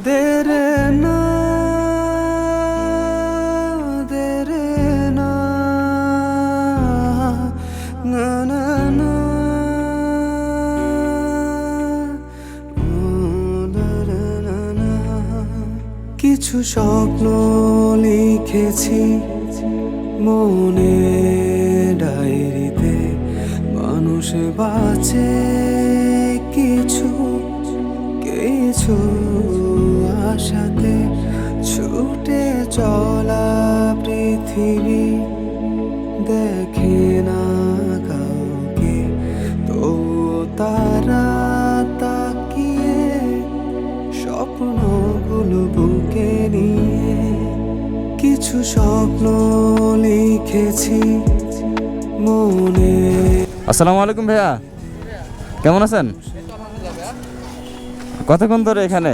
দেরে না দেরে না না না না কিছু স্বপ্ন লিখেছি মনে ডায়েরিতে, মানুষ বাঁচে কিছু কিছু আশাতে, ছুটে চলা পৃথিবী দেখে না কাউকে, তো তারা তাকিয়ে স্বপ্নগুলো বুকে নিয়ে কিছু স্বপ্ন লিখেছি মনে। আসসালামু আলাইকুম ভাইয়া, কেমন আছেন? কতক্ষণ ধরে এখানে?